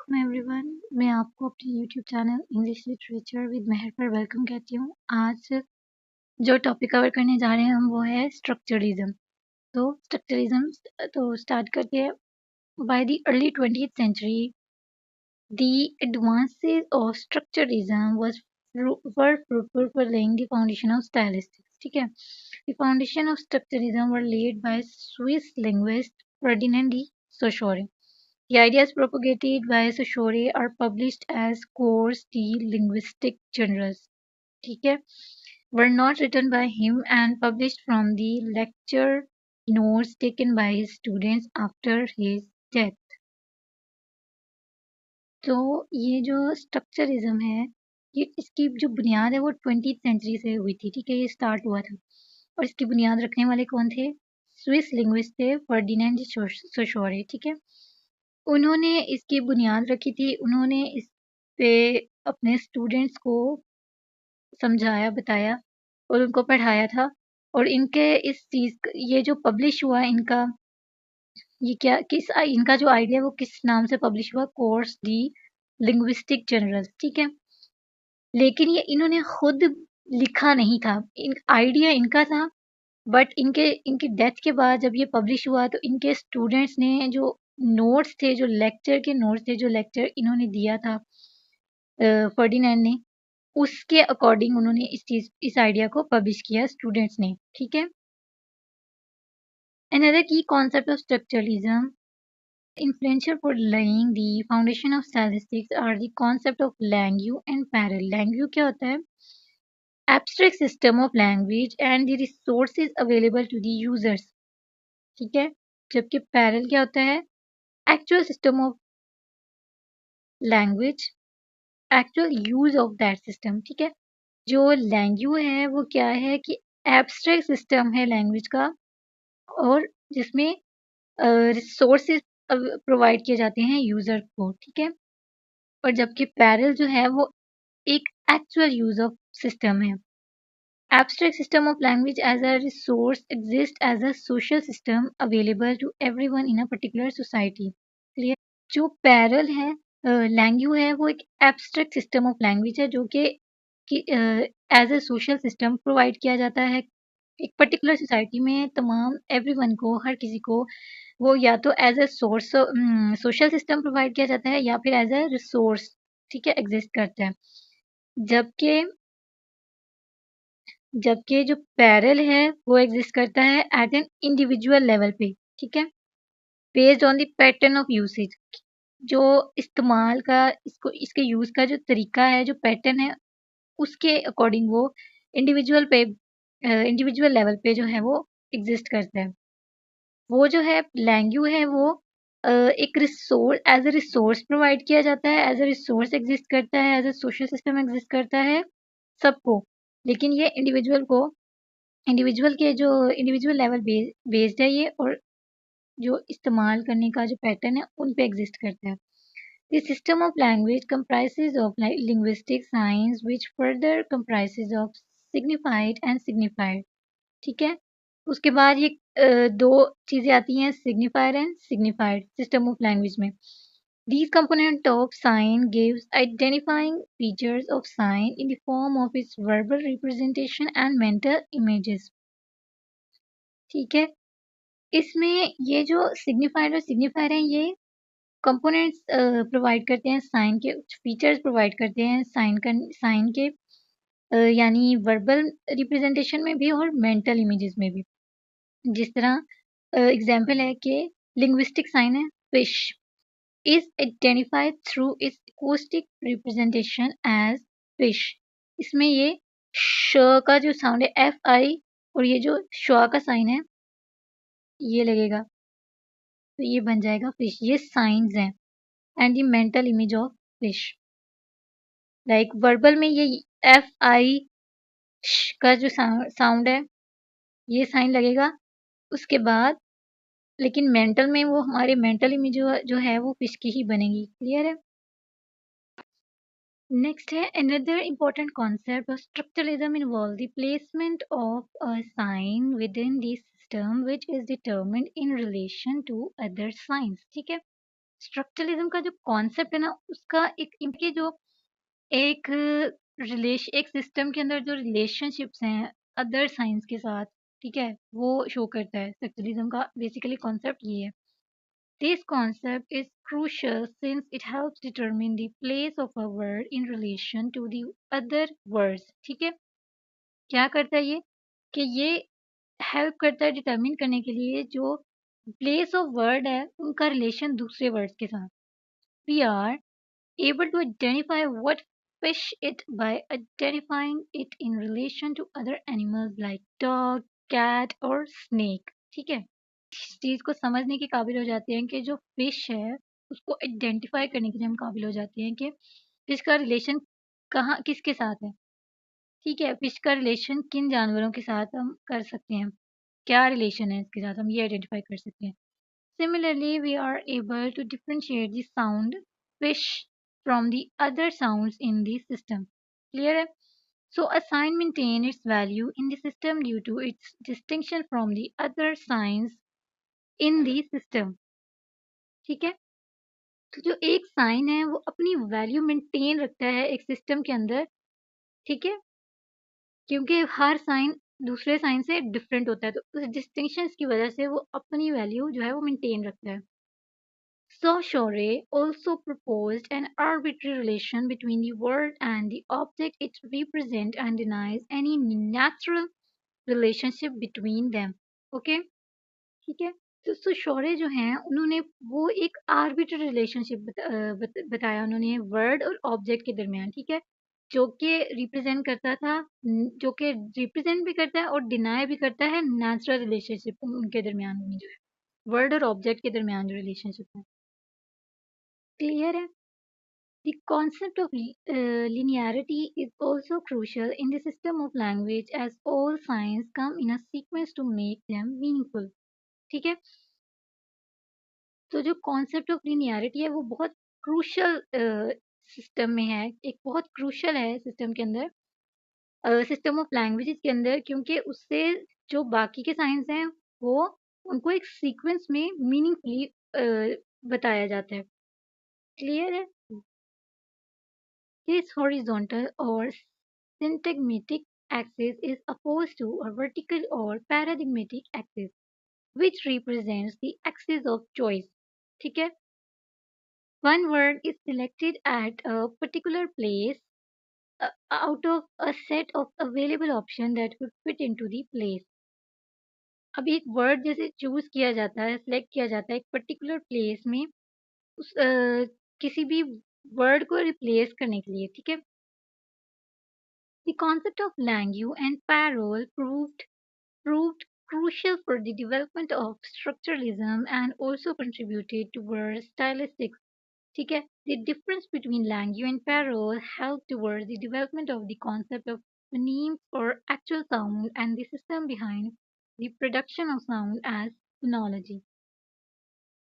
Everyone, मैं आपको अपने YouTube channel English literature with Mehar पर वेलकम कहती हूँ। आज जो टॉपिक कवर करने जा रहे हैं हम वो है स्ट्रक्चरलिज्म। तो स्ट्रक्चरलिज्म तो स्टार्ट करते हैं। By the early 20th century, the advances of structuralism were fruitful for laying the foundation of stylistics. ठीक है, the foundation of structuralism were laid by Swiss linguist Ferdinand de Saussure. The ideas propagated by Saussure are published as Cours de linguistique generale. ठीक है, were not written by him and published from the lecture notes taken by his students after his death. तो ये जो स्ट्रक्चरिज्म है, ये इसकी जो बुनियाद है वो 20th सेंचुरी से हुई थी। ठीक है, ये स्टार्ट हुआ था और इसकी बुनियाद रखने वाले कौन थे? स्विस लिंग्विस्ट थे फर्डिनेंड सोशोरे। ठीक है, उन्होंने इसकी बुनियाद रखी थी। उन्होंने इस पे अपने स्टूडेंट्स को समझाया, बताया और उनको पढ़ाया था। और इनके इस चीज़ ये जो पब्लिश हुआ इनका, ये क्या किस इनका जो आइडिया वो किस नाम से पब्लिश हुआ? कोर्स दी लिंग्विस्टिक जनरल। ठीक है, लेकिन ये इन्होंने खुद लिखा नहीं था। आइडिया इनका था, बट इनकी डेथ के बाद जब ये पब्लिश हुआ तो इनके स्टूडेंट्स ने जो नोट्स थे, जो लेक्चर के नोट्स थे, जो लेक्चर इन्होंने दिया था फर्डिनेंड ने, उसके अकॉर्डिंग उन्होंने इस आइडिया को पब्लिश किया स्टूडेंट्स ने। ठीक है, another key concept of structuralism influential for laying the foundation of statistics are the concept of langue and parallel. Langue क्या होता है? Abstract system of language and the resources available to the users. ठीक है, जबकि parallel क्या होता है? Actual system of language, actual use of that system. ठीक है, जो लैंग्वेज है वो क्या है कि एब्स्ट्रैक्ट सिस्टम है लैंग्वेज का, और जिसमें रिसोर्सेज प्रोवाइड किए जाते हैं यूजर को। ठीक है, और जबकि पैरल जो है वो एक एक्चुअल यूज ऑफ सिस्टम है। Abstract system of language as a resource exists as a social system available to everyone in a particular society. Clear? जो पैरल है लैंग्वेज है वो एक एब्स्ट्रैक्ट सिस्टम ऑफ लैंग्वेज है जो कि as a social system provide किया जाता है एक पर्टिकुलर सोसाइटी में तमाम एवरीवन को, हर किसी को। वो या तो as a source social system provide किया जाता है या फिर एज अ रिसोर्स, ठीक है, एग्जिस्ट करता है। जबकि जबकि जो पैरल है वो एग्जिस्ट करता है एट एन इंडिविजुअल लेवल पे। ठीक है, based on the pattern of usage. जो इस्तेमाल का इसके यूज का जो तरीका है, जो पैटर्न है, उसके अकॉर्डिंग वो इंडिविजुअल लेवल पे जो है वो एग्जिस्ट करता है। वो जो है लैंग्वेज है वो एक resource as a resource provide किया जाता है, एज अ रिसोर्स एग्जिस्ट करता है, as a social system exist करता है सबको। लेकिन ये इंडिविजुअल के जो इंडिविजुअल लेवल बेस्ड है ये, और जो इस्तेमाल करने का जो पैटर्न है उन पे एग्जिस्ट करता है। The system of language comprises of linguistic science which further comprises of signified and signified. ठीक है, उसके बाद ये दो चीजें आती हैं, signifier and signified system of language में। These component of sign gives identifying features of sign in the form of its verbal representation and mental images. ठीक है, इसमें ये जो सिग्निफाइड और सिग्निफायर हैं ये कंपोनेंट्स प्रोवाइड करते हैं, साइन के फीचर्स प्रोवाइड करते हैं साइन के, यानी वर्बल रिप्रेजेंटेशन में भी और मेंटल इमेजेस में भी। जिस तरह एग्जांपल है कि लिंग्विस्टिक साइन है fish is identified through its acoustic representation as fish. इसमें ये श का जो साउंड है एफ आई, और ये जो श्वा का साइन है ये लगेगा, तो ये बन जाएगा फिश। ये साइंस हैं and the mental image of fish. Like verbal में ये एफ आई का जो साउंड है ये साइन लगेगा उसके बाद, लेकिन मेंटल में वो हमारे मेंटल इमेज जो है वो फिश की ही बनेगी। क्लियर है? नेक्स्ट है another important concept of structuralism involve the placement of a sign within the system which is determined in relation to other signs. ठीक है, स्ट्रक्चरलिज्म का जो कॉन्सेप्ट है ना, उसका एक इनके जो एक एक सिस्टम के अंदर जो रिलेशनशिप्स हैं अदर साइंस के साथ, ठीक है, वो शो करता है। स्ट्रक्चरलिज्म का बेसिकली कॉन्सेप्ट ये है। This concept is crucial since it helps determine the place of a word in relation to the other words. ठीक है, क्या करता है ये कि ये हेल्प करता है डिटरमिन करने के लिए जो प्लेस ऑफ वर्ड है उनका रिलेशन दूसरे वर्ड्स के साथ। We are able to identify what fish it by identifying it in relation to other animals like dog, cat और snake। ठीक है, इस चीज को समझने के काबिल हो जाते हैं कि जो फिश है उसको आइडेंटिफाई करने के लिए हम काबिल हो जाते हैं कि फिश का रिलेशन कहाँ किसके साथ है। ठीक है, फिश का रिलेशन किन जानवरों के साथ हम कर सकते हैं, क्या रिलेशन है इसके साथ, हम ये आइडेंटिफाई कर सकते हैं। Similarly, we are able to differentiate the sound fish from the other sounds in the system. Clear है? So a sign maintain its value in the system due to its distinction from the other signs in the system. ठीक है, तो जो एक sign है वो अपनी value maintain रखता है एक सिस्टम के अंदर। ठीक है, क्योंकि हर साइन दूसरे साइन से डिफरेंट होता है, तो उस डिस्टिंक्शन की वजह से वो अपनी वैल्यू जो है वो मेंटेन रखता है। Saussure also proposed an arbitrary relation between the word and the object it represents and denies any natural relationship between them. Okay? ठीक है, तो सोशोरे जो हैं उन्होंने वो एक आर्बिट्री रिलेशनशिप बताया उन्होंने वर्ड और ऑब्जेक्ट के दरमियान। ठीक है, जो कि रिप्रेजेंट करता था, जो कि रिप्रेजेंट भी करता है और डिनाई भी करता है नेचुरल रिलेशनशिप उनके दरमियान में जो है, वर्ड और ऑब्जेक्ट के दरमियान जो रिलेशनशिप है। क्लियर है? The concept of linearity is also crucial in the system of language as all signs come in a sequence to make them meaningful. ठीक है, तो जो कॉन्सेप्ट ऑफ लिनियरिटी है वो बहुत क्रूशल सिस्टम में है, एक बहुत क्रूशल है सिस्टम के अंदर, सिस्टम ऑफ लैंग्वेजेस के अंदर, क्योंकि उससे जो बाकी के साइंस हैं वो उनको एक सीक्वेंस में मीनिंगफुली बताया जाता है। क्लियर है? This horizontal or syntagmatic axis is opposed to a vertical or paradigmatic axis, which represents the axis of choice. ठीक है? One word is selected at a particular place out of a set of available options that would fit into the place. अब एक word जैसे choose किया जाता है, select किया जाता है एक पर्टिकुलर प्लेस में उस किसी भी वर्ड को रिप्लेस करने के लिए। ठीक है, the concept of langue and parole proved crucial for the development of structuralism and also contributed towards stylistics. ठीक है, the difference between langue and parole helped towards the development of the concept of phonemes or actual sound and the system behind the production of sound as phonology.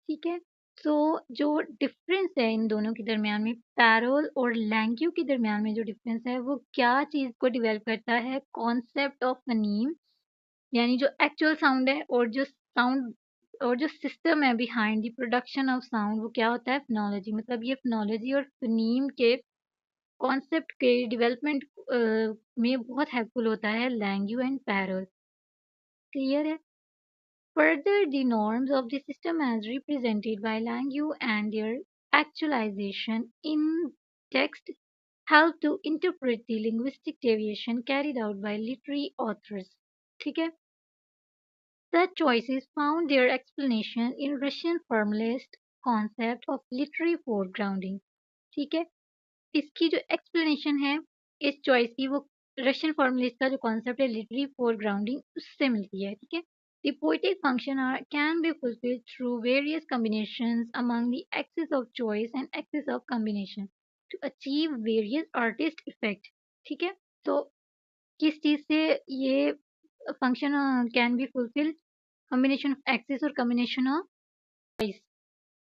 ठीक है, तो जो difference है इन दोनों के दरमियान में, पैरोल और लैंग्यू के दरमियान में जो डिफरेंस है वो क्या चीज़ को डेवलप करता है, कॉन्सेप्ट ऑफ फनीम, यानी जो एक्चुअल साउंड है और जो साउंड और जो सिस्टम है behind the production of sound, वो क्या होता है, फोनोलॉजी। मतलब ये फोनोलॉजी और फनीम के कॉन्सेप्ट के डेवलपमेंट में बहुत हेल्पफुल होता है लैंग्यू एंड पैरोल। क्लियर है? Further, the norms of the system as represented by language and their actualization in text help to interpret the linguistic deviation carried out by literary authors. ठीक है? Such choices found their explanation in Russian formalist concept of literary foregrounding. ठीक है? इसकी जो explanation है इस choice की, वो रशियन फॉर्मुलिस्ट का जो कॉन्सेप्ट है लिटरेरी फोरग्राउंडिंग, उससे मिलती है। ठीक है, the poetic function can be fulfilled through various combinations among the axes of choice and axis of combination to achieve various artist effect. ठीक है, तो किस चीज से ये function can be fulfilled, combination of axis और combination of choice.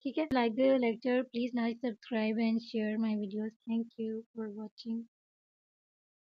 ठीक है, like the lecture, please like, subscribe and share my videos. Thank you for watching.